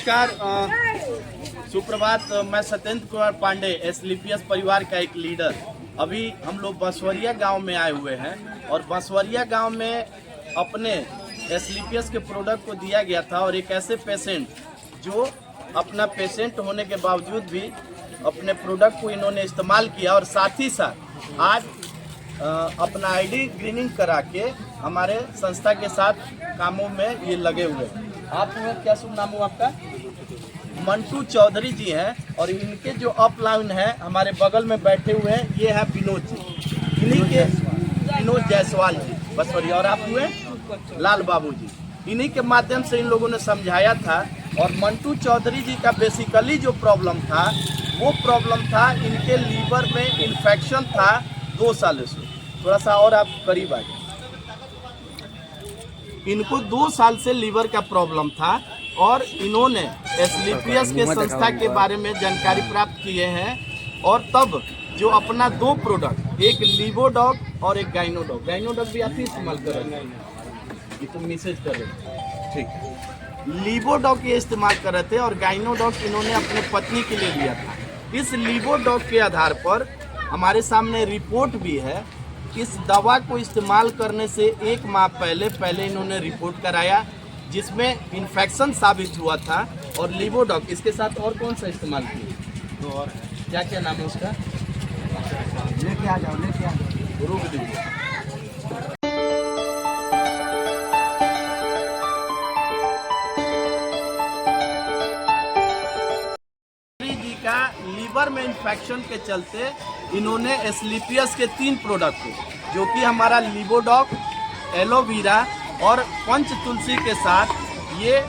नमस्कार, सुप्रभात। मैं सत्येंद्र कुमार पांडे, एसलीपीएस परिवार का एक लीडर। अभी हम लोग बंसवरिया गांव में आए हुए हैं और बंसवरिया गांव में अपने एसलीपीएस के प्रोडक्ट को दिया गया था और एक ऐसे पेशेंट जो अपना पेशेंट होने के बावजूद भी अपने प्रोडक्ट को इन्होंने इस्तेमाल किया और साथ ही साथ आज अपना आईडी ग्रीनिंग करा के हमारे संस्था के साथ कामों में ये लगे हुए हैं। आप क्या शुभ नाम हो आपका? मंटू चौधरी जी हैं और इनके जो अपलाइन है हमारे बगल में बैठे हुए हैं, ये है विनोद जी, इन्हीं के विनोद जायसवाल जी बसवरिया, और आप हुए लाल बाबू जी। इन्हीं के माध्यम से इन लोगों ने समझाया था। और मंटू चौधरी जी का बेसिकली जो प्रॉब्लम था वो प्रॉब्लम था इनके लीवर में इन्फेक्शन था 2 सालों से। थोड़ा सा और आप करीब आ गए। इनको 2 साल से लीवर का प्रॉब्लम था और इन्होंने एसलीपीएस के संस्था के बारे में जानकारी प्राप्त किए हैं और तब जो अपना 2 प्रोडक्ट, एक लिवोडॉग और एक गाइनोडॉग भी आप ही इस्तेमाल कर रहे हैं, ये तो मैसेज कर रहे हैं, ठीक है। लिवोडॉग ये इस्तेमाल कर रहे थे और गाइनोडॉग इन्होंने अपने पत्नी के लिए लिया था। इस लिवोडॉग के आधार पर हमारे सामने रिपोर्ट भी है। इस दवा को इस्तेमाल करने से 1 माह पहले इन्होंने रिपोर्ट कराया जिसमें इन्फेक्शन साबित हुआ था। और लिवोडॉग इसके साथ और कौन सा इस्तेमाल किया? तो और क्या क्या नाम है उसका? लेके आ जाओ रुक दीजिए। लीवर में इन्फेक्शन के चलते इन्होंने एसलीपीएस के 3 प्रोडक्ट जो कि हमारा लिवोडॉग, एलोवेरा और पंच तुलसी के साथ ये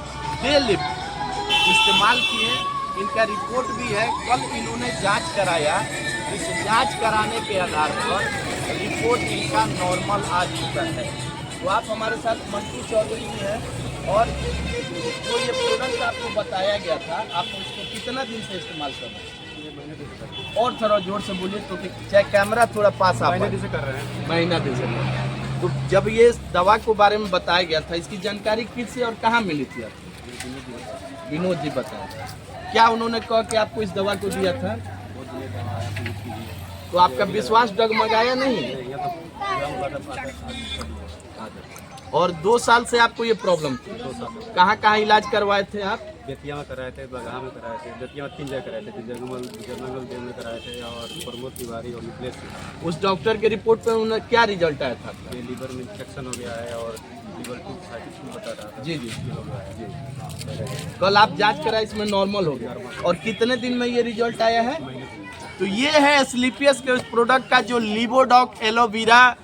डे लिफ्ट इस्तेमाल किए। इनका रिपोर्ट भी है, कल इन्होंने जांच कराया। इस जांच कराने के आधार पर रिपोर्ट इनका नॉर्मल आ चुका है। तो आप हमारे साथ मंटू चौधरी जी हैं और जो ये प्रोडक्ट आपको बताया गया था, आप उसको कितना दिन से इस्तेमाल कर रहे हैं? और थोड़ा जोर से बोलिए तो कि चाहे कैमरा थोड़ा पास आप। महीना दिन से कर रहे हैं। महीना दिन से। तो जब ये दवा के बारे में बताया गया था, इसकी जानकारी किससे और कहाँ मिली थी आपको? विनोद जी बताया। क्या उन्होंने कहा कि आपको इस दवा को दिया था? तो आपका विश्वास डगमगाया नहीं? और 2 साल से आपको ये प्रॉब्लम थी? कहाँ कहाँ इलाज करवाए थे आप? बेतिया में कराए थे, बगहा में कराए थे, बेतिया में 3 जगह कराए थे, जंगल में कराए थे और प्रमोद तिवारी और निकलेश। उस डॉक्टर के रिपोर्ट पे उन्हें क्या रिजल्ट आया था? ये लीवर में इन्फेक्शन हो गया है और लीवर की बता रहा था। जी। कल आप जांच करा, इसमें नॉर्मल हो गया। और कितने दिन में ये रिजल्ट आया है? तो ये है एसलीपीएस के उस प्रोडक्ट का जो लिवोडॉग, एलोवेरा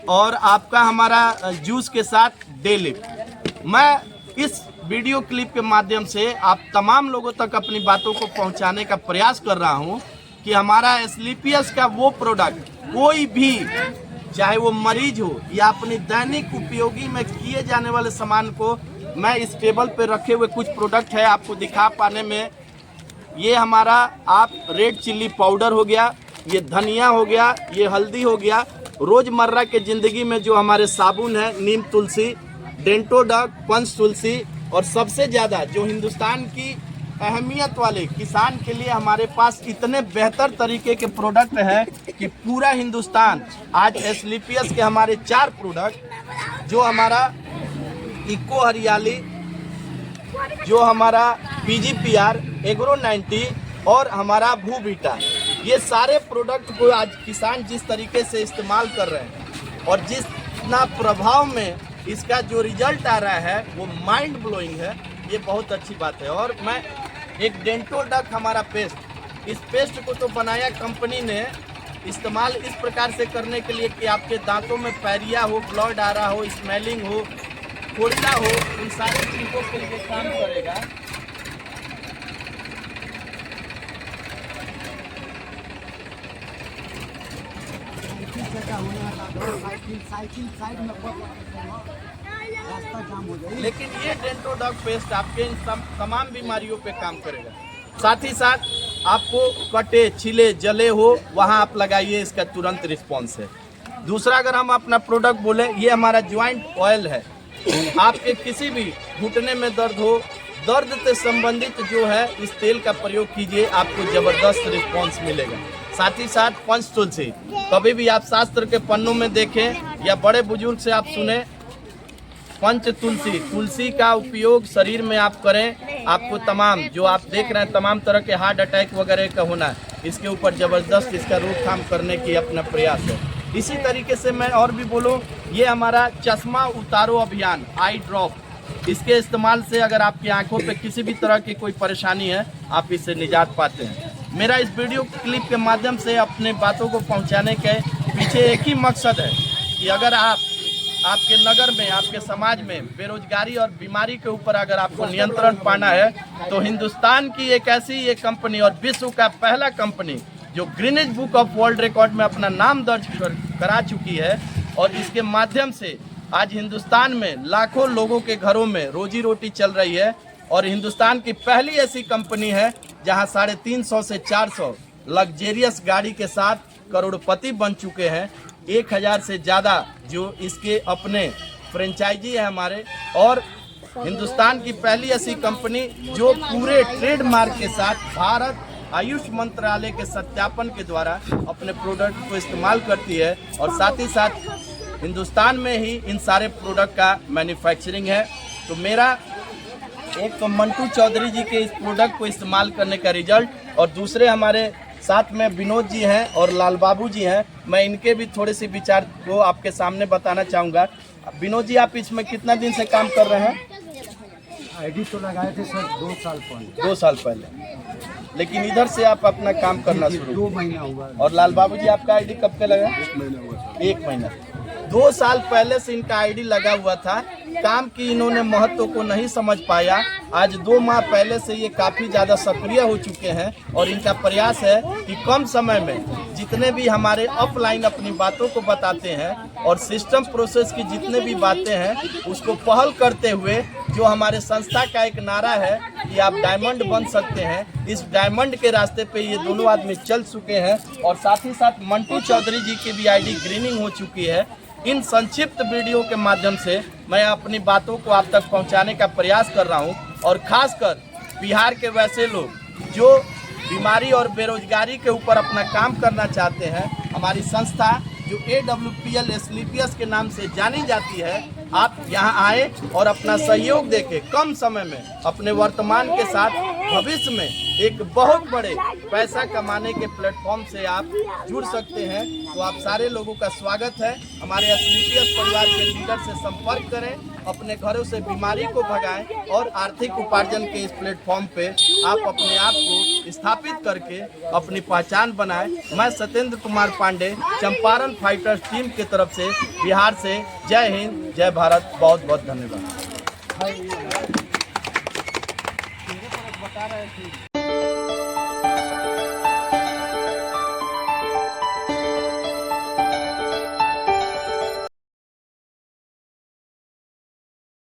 और आपका हमारा जूस के साथ डे लिफ्ट। मैं इस वीडियो क्लिप के माध्यम से आप तमाम लोगों तक अपनी बातों को पहुंचाने का प्रयास कर रहा हूं कि हमारा एसलीपीएस का वो प्रोडक्ट कोई भी, चाहे वो मरीज हो या अपनी दैनिक उपयोगी में किए जाने वाले सामान को, मैं इस टेबल पे रखे हुए कुछ प्रोडक्ट है आपको दिखा पाने में। ये हमारा आप रेड चिल्ली पाउडर हो गया, ये धनिया हो गया, ये हल्दी हो गया। रोजमर्रा के जिंदगी में जो हमारे साबुन है, नीम तुलसी, डेंटोडॉग, पंच तुलसी, और सबसे ज़्यादा जो हिंदुस्तान की अहमियत वाले किसान के लिए हमारे पास इतने बेहतर तरीके के प्रोडक्ट है कि पूरा हिंदुस्तान आज एसलीपीएस के हमारे 4 प्रोडक्ट, जो हमारा इको हरियाली, जो हमारा PGPR, एग्रो 90 और हमारा भूबीटा, ये सारे प्रोडक्ट को आज किसान जिस तरीके से इस्तेमाल कर रहे हैं और जितना प्रभाव में इसका जो रिजल्ट आ रहा है वो माइंड ब्लोइंग है। ये बहुत अच्छी बात है। और मैं एक डेंटोडॉग हमारा पेस्ट, इस पेस्ट को तो बनाया कंपनी ने इस्तेमाल इस प्रकार से करने के लिए कि आपके दांतों में पैरिया हो, ब्लड आ रहा हो, स्मेलिंग हो, फोड़ना हो, उन सारी चीज़ों के लिए काम करेगा। लेकिन ये डेंटोडॉग पेस्ट आपके इन तमाम बीमारियों पे काम करेगा। साथ ही साथ आपको कटे, छिले, जले हो वहाँ आप लगाइए, इसका तुरंत रिस्पॉन्स है। दूसरा अगर हम अपना प्रोडक्ट बोले, ये हमारा ज्वाइंट ऑयल है। आपके किसी भी घुटने में दर्द हो, दर्द से संबंधित जो है इस तेल का प्रयोग कीजिए, आपको जबरदस्त रिस्पॉन्स मिलेगा। साथ ही साथ पंच तुलसी, कभी भी आप शास्त्र के पन्नों में देखें या बड़े बुजुर्ग से आप सुने, पंच तुलसी, तुलसी का उपयोग शरीर में आप करें, आपको तमाम जो आप देख रहे हैं तमाम तरह के हार्ट अटैक वगैरह का होना है, इसके ऊपर जबरदस्त इसका रोकथाम करने की अपना प्रयास है। इसी तरीके से मैं और भी बोलूं, ये हमारा चश्मा उतारो अभियान, आई ड्रॉप, इसके इस्तेमाल से अगर आपकी आंखों पे किसी भी तरह की कोई परेशानी है, आप इससे निजात पाते हैं। मेरा इस वीडियो क्लिप के माध्यम से अपने बातों को पहुंचाने के पीछे एक ही मकसद है कि अगर आपके नगर में, आपके समाज में बेरोजगारी और बीमारी के ऊपर अगर आपको नियंत्रण पाना है, तो हिंदुस्तान की एक ऐसी ये कंपनी और विश्व का पहला कंपनी जो Guinness book of world record में अपना नाम दर्ज करा चुकी है, और इसके माध्यम से आज हिंदुस्तान में लाखों लोगों के घरों में रोजी रोटी चल रही है। और हिंदुस्तान की पहली ऐसी कंपनी है जहां 350 से 400 लग्जेरियस गाड़ी के साथ करोड़पति बन चुके हैं। 1000 से ज़्यादा जो इसके अपने फ्रेंचाइजी है हमारे, और हिंदुस्तान की पहली ऐसी कंपनी जो पूरे ट्रेडमार्क के साथ भारत आयुष मंत्रालय के सत्यापन के द्वारा अपने प्रोडक्ट को इस्तेमाल करती है, और साथ ही साथ हिंदुस्तान में ही इन सारे प्रोडक्ट का मैन्युफैक्चरिंग है। तो मेरा एक तो मंटू चौधरी जी के इस प्रोडक्ट को इस्तेमाल करने का रिजल्ट, और दूसरे हमारे साथ में विनोद जी हैं और लाल बाबू जी हैं, मैं इनके भी थोड़े से विचार को आपके सामने बताना चाहूँगा। विनोद जी, आप इसमें कितना दिन से काम कर रहे हैं? आईडी तो लगाए थे सर 2 साल पहले। 2 साल पहले, लेकिन इधर से आप अपना काम करना शुरू? 2 महीना हुआ। और लाल बाबू जी, आपका आईडी कब का लगा? 1 महीना हुआ। 1 महीना। 2 साल पहले से इनका आईडी लगा हुआ था। काम की इन्होंने महत्व को नहीं समझ पाया। आज 2 माह पहले से ये काफ़ी ज़्यादा सक्रिय हो चुके हैं, और इनका प्रयास है कि कम समय में जितने भी हमारे अपलाइन अपनी बातों को बताते हैं और सिस्टम प्रोसेस की जितने भी बातें हैं, उसको पहल करते हुए जो हमारे संस्था का एक नारा है कि आप डायमंड बन सकते हैं, इस डायमंड के रास्ते पे ये दोनों आदमी चल चुके हैं। और साथ ही साथ मंटू चौधरी जी की भी आईडी ग्रीनिंग हो चुकी है। इन संक्षिप्त वीडियो के माध्यम से मैं अपनी बातों को आप तक पहुंचाने का प्रयास कर रहा हूं, और खासकर बिहार के वैसे लोग जो बीमारी और बेरोजगारी के ऊपर अपना काम करना चाहते हैं। हमारी संस्था जो AWPL एस्क्लेपियस के नाम से जानी जाती है, आप यहां आए और अपना सहयोग देके कम समय में अपने वर्तमान के साथ भविष्य में एक बहुत बड़े पैसा कमाने के प्लेटफॉर्म से आप जुड़ सकते हैं। तो आप सारे लोगों का स्वागत है। हमारे एस्क्लेपियस परिवार के लीडर से संपर्क करें, अपने घरों से बीमारी को भगाएं, और आर्थिक उपार्जन के इस प्लेटफॉर्म पे आप अपने आप को स्थापित करके अपनी पहचान बनाएं। मैं सत्येंद्र कुमार पांडे, चंपारण फाइटर्स टीम की तरफ से बिहार से जय हिंद, जय भारत। बहुत बहुत धन्यवाद।